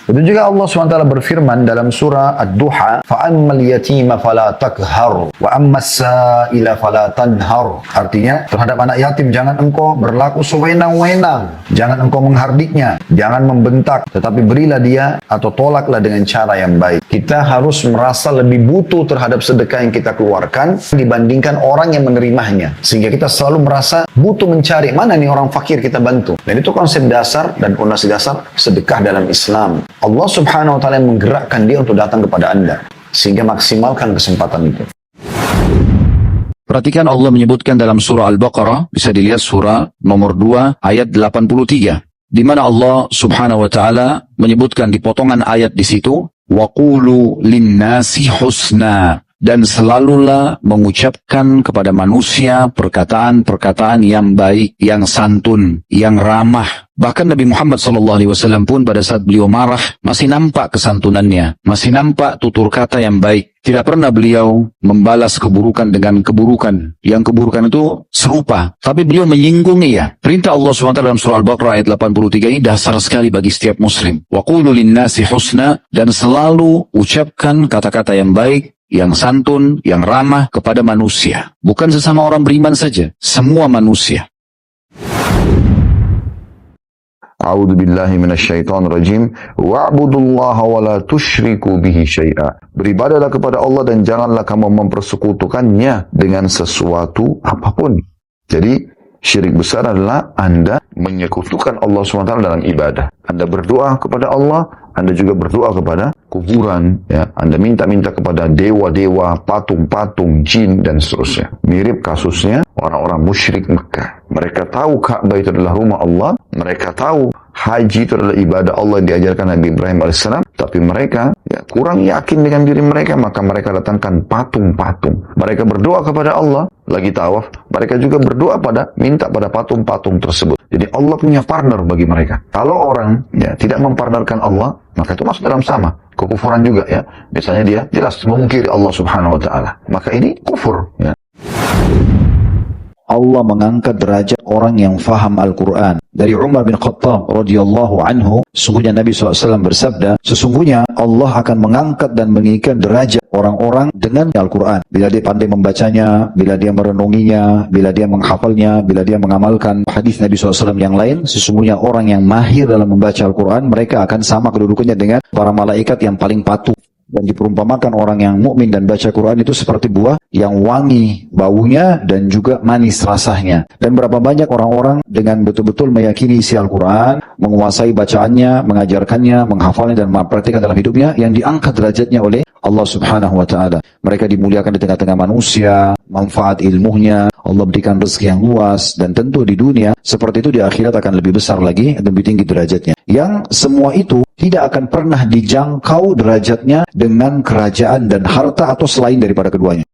Itu juga Allah SWT berfirman dalam surah Ad-Duha, فَأَمَّا الْيَتِيمَ فَلَا تَقْهَرْ وَأَمَّا السَّائِلَ فَلَا تَنْهَرْ. Artinya, terhadap anak yatim jangan engkau berlaku sewenang-wenang, jangan engkau menghardiknya, jangan membentak, tetapi berilah dia atau tolaklah dengan cara yang baik. Kita harus merasa lebih butuh terhadap sedekah yang kita keluarkan dibandingkan orang yang menerimanya, sehingga kita selalu merasa butuh mencari mana nih orang fakir kita bantu. Dan itu konsep dasar dan fondasi dasar sedekah dalam Islam. Allah Subhanahu wa Ta'ala yang menggerakkan dia untuk datang kepada Anda, sehingga maksimalkan kesempatan itu. Perhatikan Allah menyebutkan dalam surah Al-Baqarah, bisa dilihat surah nomor 2 ayat 83, di mana Allah Subhanahu wa Ta'ala menyebutkan di potongan ayat di situ, وَقُولُوا لِلنَّاسِ حُسْنًا, dan selalulah mengucapkan kepada manusia perkataan-perkataan yang baik, yang santun, yang ramah. Bahkan Nabi Muhammad SAW pun pada saat beliau marah, masih nampak kesantunannya, masih nampak tutur kata yang baik. Tidak pernah beliau membalas keburukan dengan keburukan. Yang keburukan itu serupa, tapi beliau menyinggung ia. Perintah Allah SWT dalam surah Al-Baqarah ayat 83 ini dasar sekali bagi setiap muslim. وَقُولُوا لِلنَّاسِ حُسْنًا, dan selalu ucapkan kata-kata yang baik, yang santun, yang ramah kepada manusia. Bukan sesama orang beriman saja, semua manusia. A'udzu billahi minasyaitonir rajim. Wa'budullaha wa la tusyriku bihi syai'a. Beribadahlah kepada Allah dan janganlah kamu mempersekutukannya dengan sesuatu apapun. Jadi syirik besar adalah Anda menyekutukan Allah SWT dalam ibadah. Anda berdoa kepada Allah, Anda juga berdoa kepada kuburan, ya. Anda minta-minta kepada dewa-dewa, patung-patung, jin, dan seterusnya. Mirip kasusnya orang-orang musyrik Mekah. Mereka tahu Ka'bah itu adalah rumah Allah, mereka tahu haji itu adalah ibadah Allah yang diajarkan Nabi Ibrahim AS, tapi mereka kurang yakin dengan diri mereka, maka mereka datangkan patung-patung. Mereka berdoa kepada Allah, lagi tawaf, mereka juga berdoa minta pada patung-patung tersebut. Jadi Allah punya partner bagi mereka. Kalau orang tidak mempartnerkan Allah, maka itu masuk dalam sama kekufuran juga, ya. Misalnya dia jelas memungkiri Allah Subhanahu wa Ta'ala, maka ini kufur, ya. Allah mengangkat derajat orang yang faham Al-Quran. Dari Umar bin Khattab radhiyallahu anhu, sesungguhnya Nabi SAW bersabda, sesungguhnya Allah akan mengangkat dan meninggikan derajat orang-orang dengan Al-Quran. Bila dia pandai membacanya, bila dia merenunginya, bila dia menghafalnya, bila dia mengamalkan hadis Nabi SAW yang lain, sesungguhnya orang yang mahir dalam membaca Al-Quran, mereka akan sama kedudukannya dengan para malaikat yang paling patuh. Dan diperumpamakan orang yang mukmin dan baca Quran itu seperti buah yang wangi baunya dan juga manis rasanya. Dan berapa banyak orang-orang dengan betul-betul meyakini isi Al-Quran, menguasai bacaannya, mengajarkannya, menghafalnya dan mempraktikkan dalam hidupnya, yang diangkat derajatnya oleh Allah Subhanahu wa Ta'ala. Mereka dimuliakan di tengah-tengah manusia, manfaat ilmunya, Allah berikan rezeki yang luas, dan tentu di dunia seperti itu di akhirat akan lebih besar lagi dan lebih tinggi derajatnya. Yang semua itu tidak akan pernah dijangkau derajatnya dengan kerajaan dan harta atau selain daripada keduanya.